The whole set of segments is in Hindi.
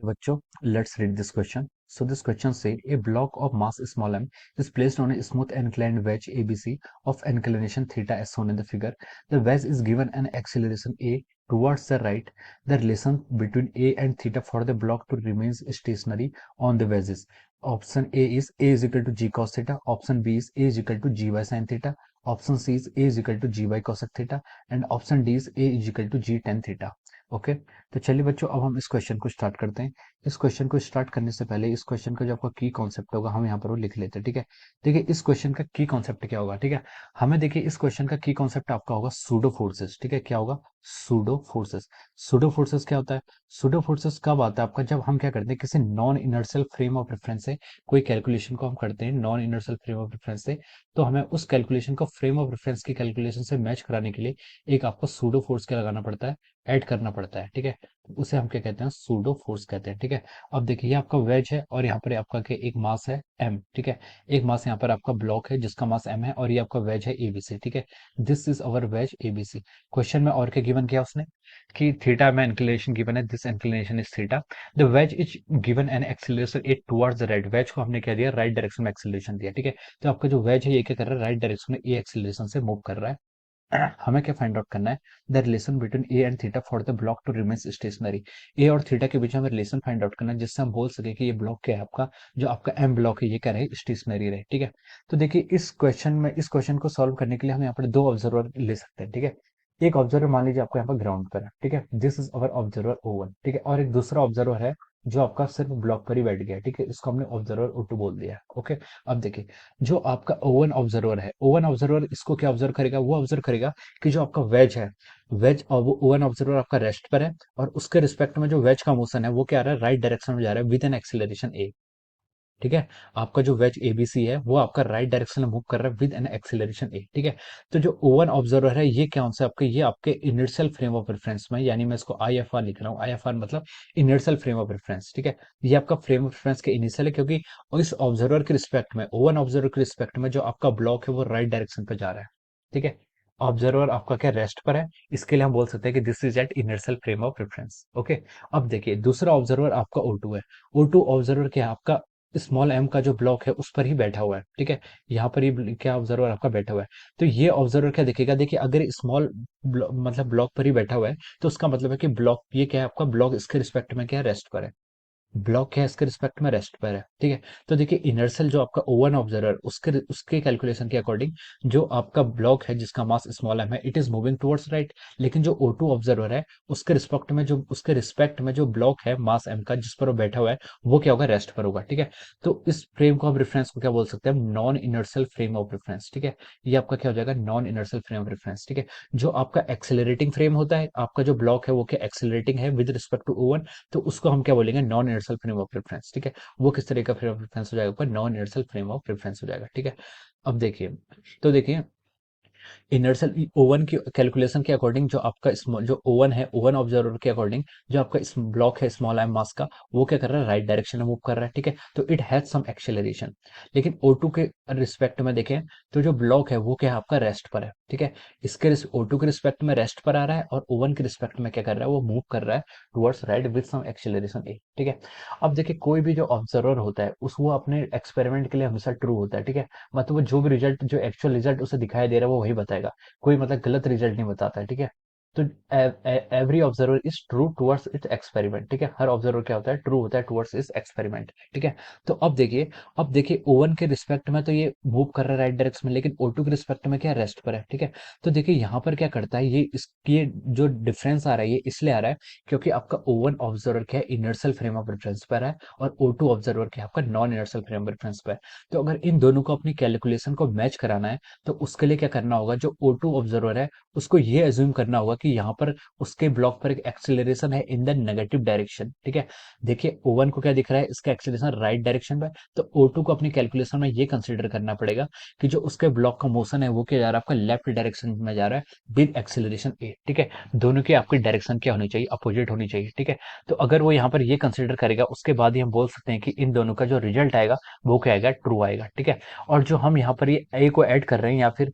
Bachcho, let's read this question. So this question say a block of mass small m is placed on a smooth inclined wedge ABC of inclination theta as shown in the figure. The wedge is given an acceleration a towards the right. The relation between a and theta for the block to remains stationary on the wedges. Option A is equal to g cos theta. Option B is a is equal to g by sin theta. Option C is a is equal to g by cosec theta. And option D is a is equal to g tan theta. Okay तो चलिए बच्चों अब हम इस क्वेश्चन को स्टार्ट करते हैं। इस क्वेश्चन को स्टार्ट करने से पहले इस क्वेश्चन का जो आपका की कॉन्सेप्ट होगा हम यहाँ पर वो लिख लेते हैं। ठीक है, देखिए इस क्वेश्चन का की कॉन्सेप्ट क्या होगा। ठीक है, हमें देखिए इस क्वेश्चन का की कॉन्सेप्ट आपका होगा सूडो फोर्सेस। ठीक है, क्या होगा सूडो फोर्सेस। सूडो फोर्सेस क्या होता है? सूडो फोर्सेस कब आता है आपका? जब हम क्या करते हैं किसी non inertial frame of reference से कोई कैलकुलेशन को हम करते हैं non inertial frame of reference से, तो हमें उस कैलकुलेशन को फ्रेम ऑफ रेफरेंस की कैलकुलेशन से मैच कराने के लिए एक आपको सूडो फोर्स क्या लगाना पड़ता है, ऐड करना पड़ता है। ठीक है, उसे हम क्या कहते हैं? सूडो फोर्स कहते हैं। ठीक है, अब देखिए ये आपका वेज है और यहाँ पर आपका क्या एक मास है एम। ठीक है, एक मास यहाँ पर आपका ब्लॉक है जिसका मास एम है और ये आपका वेज है एबीसी। ठीक है, this is our wedge ABC. Question में और क्या गिवन किया उसने कि थीटा में इंक्लिनेशन गिवन है, this inclination is theta. The wedge is given an acceleration a towards the right. Wedge को हमने क्या दिया? राइट डायरेक्शन में एक्सीलरेशन दिया। ठीक है, तो आपका जो वेज है ये क्या कर रहा है? राइट डायरेक्शन में ए एक्सीलरेशन से मूव कर रहा है। हमें क्या फाइंड आउट करना है? The relation between a and theta for the block to remain stationary. A और थीटा के बीच में हमें रिलेशन फाइंड आउट करना है जिससे हम बोल सके कि ये ब्लॉक क्या है आपका, जो आपका एम ब्लॉक है ये क्या रहे? स्टेशनरी रहे। ठीक है, तो देखिए इस क्वेश्चन को सॉल्व करने के लिए हम यहाँ पर दो ऑब्जर्वर ले सकते हैं। ठीक है, एक ऑब्जर्वर मान लीजिए आपको यहाँ पर ग्राउंड पर है। ठीक है, this is our observer O1। ठीक है, और एक दूसरा ऑब्जर्वर है जो आपका सिर्फ ब्लॉक पर ही बैठ गया है। ठीक है, इसको हमने ऑब्जर्वर O2 बोल दिया है। ओके, अब देखिए जो आपका O1 ऑब्जर्वर है, O1 ऑब्जर्वर इसको क्या ऑब्जर्व करेगा? वो ऑब्जर्व करेगा कि जो आपका वेज है, वेज और वो ओवन ऑब्जर्वर आपका रेस्ट पर है और उसके रिस्पेक्ट में जो वेज का मोशन है वो क्या आ रहा है? राइट डायरेक्शन में जा रहा है विद एन एक्सीलरेशन ए। ठीक है, आपका जो वेज एबीसी है वो आपका राइट डायरेक्शन में मूव कर रहा है विद एन एक्सीलरेशन ए। ठीक है, तो जो ओवन ऑब्जर्वर है ये क्या से आपके ये आपके इनर्शियल फ्रेम ऑफ रेफरेंस में, यानी मैं इसको आई एफ आर लिख रहा हूँ। आई एफ आर मतलब इनर्शियल फ्रेम ऑफ रेफरेंस। ठीक है, ये आपका फ्रेम ऑफ रेफरेंस के इनिशियल है क्योंकि इस ऑब्जर्वर के रिस्पेक्ट में, ओवन ऑब्जर्वर के रिस्पेक्ट में जो आपका ब्लॉक है वो राइट डायरेक्शन पे जा रहा है। ठीक है, ऑब्जर्वर आपका क्या रेस्ट पर है, इसके लिए हम बोल सकते हैं कि this is at inertial frame of reference. Okay, अब देखिए दूसरा ऑब्जर्वर आपका O2 है। O2 ऑब्जर्वर क्या है आपका? स्मॉल एम का जो ब्लॉक है उस पर ही बैठा हुआ है। ठीक है, यहाँ पर ही क्या ऑब्जर्वर आपका बैठा हुआ है। तो ये ऑब्जर्वर क्या देखेगा? देखिए अगर स्मॉल मतलब ब्लॉक पर ही बैठा हुआ है तो उसका मतलब है कि ब्लॉक ये क्या है आपका? ब्लॉक इसके रिस्पेक्ट में क्या है? रेस्ट पर है। ब्लॉक है इसके रिस्पेक्ट में रेस्ट पर है। ठीक है, तो देखिए इनर्शियल जो आपका ओवन ऑब्जर्वर उसके उसके कैलकुलेशन के अकॉर्डिंग जो आपका ब्लॉक है जिसका मास स्मॉल एम है it is moving towards right. लेकिन जो O2 ऑब्जर्वर है उसके रिस्पेक्ट में जो ब्लॉक है मास एम का जिस पर वो बैठा हुआ है वो क्या होगा? रेस्ट पर होगा। ठीक है, तो इस फ्रेम को हम रेफरेंस को क्या बोल सकते हैं? Non inertial frame of reference. ठीक है, ये आपका क्या हो जाएगा? Non inertial frame of reference. ठीक है, जो आपका एक्सेलरेटिंग फ्रेम होता है, आपका जो ब्लॉक है वो क्या एक्सेलरेटिंग है विद रिस्पेक्ट टू O1, तो उसको हम क्या बोलेंगे? Non inertial frame of reference. ठीक है, वो किस तरह का फ्रेम ऑफ रेफरेंस हो जाएगा? ऊपर non inertial frame of reference हो जाएगा। ठीक है, अब देखिए तो देखिए इनर्शियल ओवन की कैलकुलेशन के अकॉर्डिंग जो आपका जो ओवन है, ओवन ऑब्जर्वर के अकॉर्डिंग जो आपका ब्लॉक है स्मॉल एम मास का वो क्या कर रहा है? राइट डायरेक्शन में मूव कर रहा है। ठीक है, तो इट हैज सम एक्सेलरेशन। लेकिन O2 के रिस्पेक्ट में देखें तो जो ब्लॉक है वो क्या है आपका? रेस्ट पर है। ठीक है, इसके O2 के रिस्पेक्ट में रेस्ट पर आ रहा है और ओवन के रिस्पेक्ट में क्या कर रहा है? वो मूव कर रहा है towards right with some acceleration a. ठीक है, अब देखिए कोई भी जो ऑब्जर्वर होता है उस वो अपने एक्सपेरिमेंट के लिए हमेशा ट्रू होता है। ठीक है, मतलब वो जो भी रिजल्ट जो एक्चुअल रिजल्ट उसे दिखाई दे रहा है वो वही बताएगा, कोई मतलब गलत रिजल्ट नहीं बताता है। ठीक है, तो every observer is true towards it's experiment. ठीक है, हर ऑब्जर्वर क्या होता है? ट्रू होता है टुवर्ड्स इट्स एक्सपेरिमेंट। ठीक है, तो अब देखिए ओवन के रिस्पेक्ट में तो ये मूव कर रहा है राइट डायरेक्शन में, लेकिन O2 के रिस्पेक्ट में क्या रेस्ट पर है। ठीक है, तो देखिए यहाँ पर क्या करता है ये जो डिफरेंस आ रहा है ये इसलिए आ रहा है क्योंकि आपका ओवन ऑब्जर्वर क्या है? इनर्शियल फ्रेम ऑफ रेफरेंस पर है और O2 ऑब्जर्वर क्या है आपका? Non inertial frame of reference पर है। तो अगर इन दोनों को अपनी कैलकुलेशन को मैच कराना है तो उसके लिए क्या करना होगा? जो O2 ऑब्जर्वर है उसको ये अज्यूम करना होगा कि यहाँ पर उसके ब्लॉक पर एक एक्सीलरेशन है इन द नेगेटिव डायरेक्शन। ठीक है, देखिए O1 को क्या दिख रहा है? इसका एक्सीलरेशन राइट डायरेक्शन में, तो O2 को अपनी कैलकुलेशन में ये कंसीडर करना पड़ेगा कि जो उसके ब्लॉक का मोशन है वो क्या जा रहा है? आपका लेफ्ट डायरेक्शन में जा रहा है विद एक्सीलरेशन ए। ठीक है, दोनों की आपकी डायरेक्शन क्या होनी चाहिए? अपोजिट होनी चाहिए। ठीक है, तो अगर वो यहाँ पर ये कंसीडर करेगा उसके बाद ही हम बोल सकते हैं कि इन दोनों का जो रिजल्ट आएगा वो क्या आएगा? ट्रू आएगा। ठीक है, और जो हम यहाँ पर ये ए को ऐड कर रहे हैं या फिर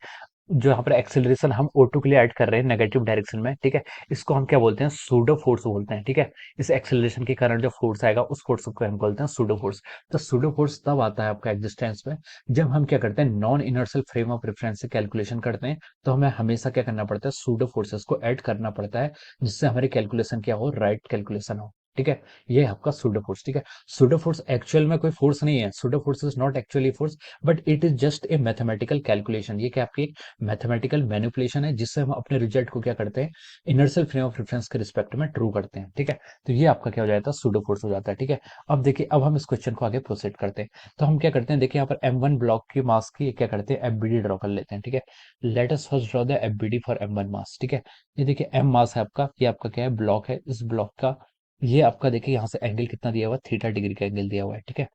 जो यहाँ पर एक्सेलरेशन हम O2 के लिए ऐड कर रहे हैं नेगेटिव डायरेक्शन में, ठीक है, इसको हम क्या बोलते हैं, सूडो फोर्स बोलते हैं, ठीक है। इस एक्सेलरेशन के कारण जो फोर्स आएगा उस फोर्स को हम बोलते हैं सूडो फोर्स। तो सूडो फोर्स तब आता है आपका एग्जिस्टेंस में जब हम क्या करते हैं, non inertial frame of reference से कैलकुलेशन करते हैं, तो हमें हमेशा क्या करना पड़ता है, सूडो फोर्सेस को ऐड करना पड़ता है, जिससे हमारी कैलकुलेशन क्या हो, राइट कैलकुलेशन हो, ठीक है। ये आपका सूडो फोर्स, ठीक है। सूडो फोर्स एक्चुअल में कोई फोर्स नहीं है, pseudo force is not actually force, but it is just a mathematical calculation. ये क्या आपकी मैथमेटिकल मैनिपुलेशन है, जिससे हम अपने रिजल्ट को क्या करते हैं, इनर्शियल फ्रेम ऑफ रेफरेंस के रिस्पेक्ट में ट्रू करते हैं, ठीक है। तो ये आपका क्या हो जाता है, सूडो फोर्स हो जाता है, ठीक है। अब देखिए, अब हम इस क्वेश्चन को आगे प्रोसीड करते हैं। तो हम क्या करते हैं, देखिए यहाँ पर M1 ब्लॉक की मास की क्या करते हैं, एफबीडी ड्रॉ कर लेते हैं, ठीक है। Let us first draw the FBD for M1 मास, ठीक है। ये देखिए M मास है आपका, ये आपका क्या है, ब्लॉक है। इस ब्लॉक का ये आपका देखिए यहाँ से एंगल कितना दिया हुआ है, थीटा डिग्री का एंगल दिया हुआ है, ठीक है।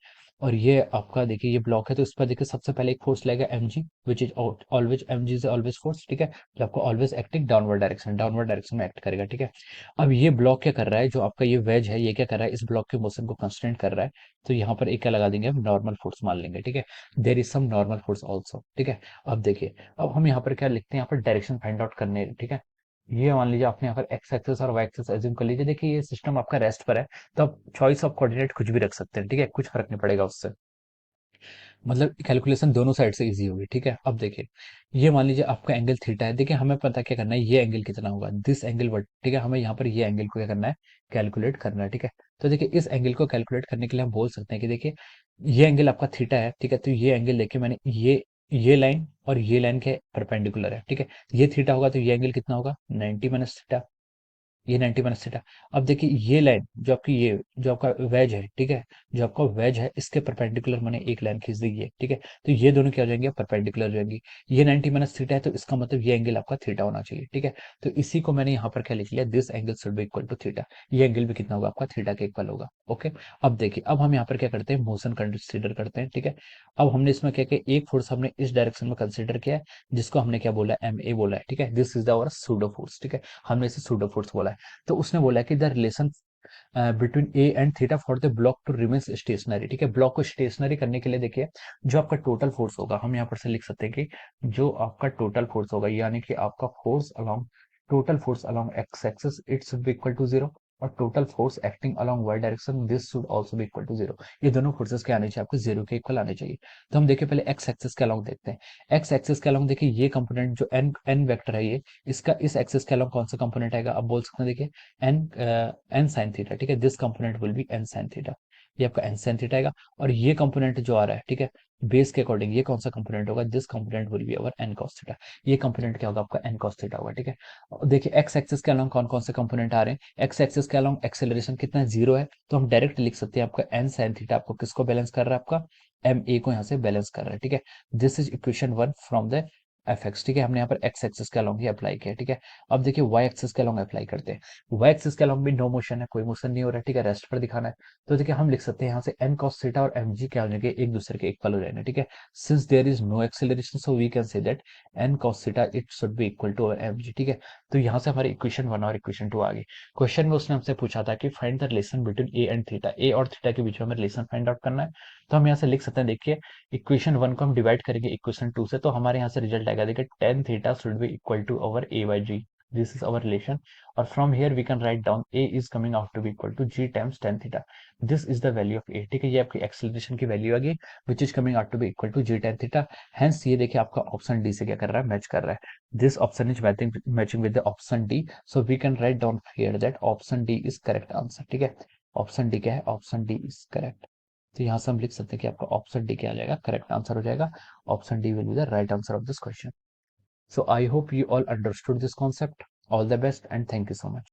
और ये आपका देखिए ये ब्लॉक है, तो इस पर देखिए सबसे पहले एक फोर्स लगेगा mg, which is always mg is always force, ठीक है। जो आपको ऑलवेज एक्टिंग डाउनवर्ड डायरेक्शन में एक्ट करेगा, ठीक है। अब ये ब्लॉक क्या कर रहा है, जो आपका ये वेज है, ये क्या कर रहा है, इस ब्लॉक के मोशन को कंस्टेंट कर रहा है। तो यहाँ पर एक क्या लगा देंगे, हम नॉर्मल फोर्स मान लेंगे, ठीक है। There is some normal force also, ठीक है। अब देखिए, अब हम यहाँ पर क्या लिखते हैं, यहाँ पर डायरेक्शन फाइंड आउट करने, ठीक है। ये मान लीजिए आपने यहाँ पर एक्स एक्सेस और वाई एक्सेस एज्यूम कर लीजिए। देखिए ये सिस्टम आपका रेस्ट पर है, तो आप चॉइस ऑफ कोऑर्डिनेट कुछ भी रख सकते हैं, ठीक है, कुछ फर्क नहीं पड़ेगा उससे। मतलब कैलकुलेशन दोनों साइड से इजी होगी, ठीक है। अब देखिए, ये मान लीजिए आपका एंगल थीटा है। देखिए हमें पता क्या करना है, ये एंगल कितना होगा, दिस एंगल वट, ठीक है। हमें यहाँ पर ये एंगल को क्या करना है, कैलकुलेट करना है, ठीक है। तो देखिए इस एंगल को कैलकुलेट करने के लिए हम बोल सकते हैं कि देखिए ये एंगल आपका थीटा है, ठीक है। तो ये एंगल देखिए मैंने ये लाइन और ये लाइन के परपेंडिकुलर है, ठीक है। ये थीटा होगा तो ये एंगल कितना होगा, 90 माइनस थीटा। ये 90 माइनस थीटा। अब देखिए ये लाइन जो आपकी, ये जो आपका वेज है, ठीक है, जो आपका वेज है इसके परपेंडिकुलर मैंने एक लाइन खींच दी है, ठीक है। तो ये दोनों क्या हो जाएंगे, परपेंडिकुलर हो जाएंगी। ये 90 माइनस थीटा है, तो इसका मतलब ये एंगल आपका थीटा होना चाहिए, ठीक है। तो इसी को मैंने यहाँ पर क्या लिख लिया, this angle should be equal to theta. ये एंगल भी कितना होगा, आपका थीटा के इक्वल होगा, ओके। अब देखिए, अब हम यहाँ पर क्या करते हैं, मोशन कंसिडर करते हैं, ठीक है। अब हमने इसमें क्या किया, एक फोर्स हमने इस डायरेक्शन में कंसिडर किया है, जिसको हमने क्या बोला, MA बोला है, ठीक है। This is the our pseudo force, ठीक है। हमने इसे सूडो फोर्स बोला है। तो उसने बोला कि the relation between a and theta for the block to remain stationary, ठीक है। ब्लॉक को स्टेशनरी करने के लिए देखिए, जो आपका टोटल फोर्स होगा, हम यहाँ पर से लिख सकते हैं कि जो आपका टोटल फोर्स होगा, यानी कि आपका force along, total force along x axis, it should be equal to zero. और total force acting along y direction, this should also be equal to zero. ये दोनों फोर्सेस क्या आने चाहिए, आपको जीरो के इक्वल आने चाहिए। तो हम देखिए पहले एक्स एक्सिस के अलोंग देखते हैं। एक्स एक्सिस के अलोंग देखिए, ये कंपोनेंट जो एन एन वेक्टर है, ये इसका इस एक्सिस के अलोंग कौन सा कंपोनेंट आएगा, अब बोल सकते हैं देखिए, एन साइन थीटा, ठीक है। This component will be N sine theta. ये आपका एन साइन थीटा आएगा। और ये कंपोनेंट जो आ रहा है, ठीक है, बेस के अकॉर्डिंग ये कौन सा कंपोनेंट होगा, this component will be our N cos theta. ये कंपोनेंट क्या होगा, आपका एन कॉस थीटा होगा, ठीक है। और देखिए एक्स एक्सिस के अलोंग कौन कौन से कंपोनेंट आ रहे हैं, एक्स एक्सिस के अलोंग एक्सेलरेशन कितना है, जीरो है। तो हम डायरेक्ट लिख सकते हैं आपका एन साइन थीटा आपको किसको बैलेंस कर रहा है, आपका एम ए को यहाँ से बैलेंस कर रहा है, ठीक है। This is equation one from the F x, ठीक है। हमने यहाँ पर एक्स एक्सिस के अलोंग ही अप्लाई किया, ठीक है। अब देखिए वाई एक्सिस के अलोंग अप्लाई करते हैं। वाई एक्सिस के अलोंग भी नो मोशन है, कोई मोशन नहीं हो रहा है, ठीक है, रेस्ट पर दिखाना है। तो देखिए हम लिख सकते हैं यहाँ से एन कॉस थीटा और एम जी क्या हो जाएंगे, एक दूसरे के इक्वल हो जाएंगे, ठीक है। Since there is no acceleration, so we can say that N cos theta it should be equal to m g, ठीक है। तो यहाँ से हमारी इक्वेशन वन और इक्वेशन टू आ गई। क्वेश्चन में उसने हमसे पूछा था कि find the relation between a and theta, a और थीटा के बीच में हमें रिलेशन फाइंड आउट करना है। तो हम यहाँ से लिख सकते हैं, देखिए इक्वेशन वन को हम डिवाइड करेंगे इक्वेशन टू से, तो हमारे यहाँ से रिजल्ट आएगा, देखिए tan theta should be equal to our a by g. This is our relation. और from here we can write down a is coming out to be equal to g times tan theta. This is the value of a, ठीक है। ये आपकी एक्सेलरेशन की वैल्यू आ गई, which is coming out to be equal to g tan theta. Hence ये देखिए आपका ऑप्शन डी से क्या कर रहा है, मैच कर रहा है। This option is matching with the option D, so we can write down here that option D is correct answer, ठीक है। ऑप्शन डी क्या है, ऑप्शन डी इज करेक्ट। तो यहाँ से हम लिख सकते हैं कि आपका ऑप्शन डी क्या आ जाएगा, करेक्ट आंसर हो जाएगा। Option D will be the right answer of this question. So I hope you all understood this concept. All the best and thank you so much.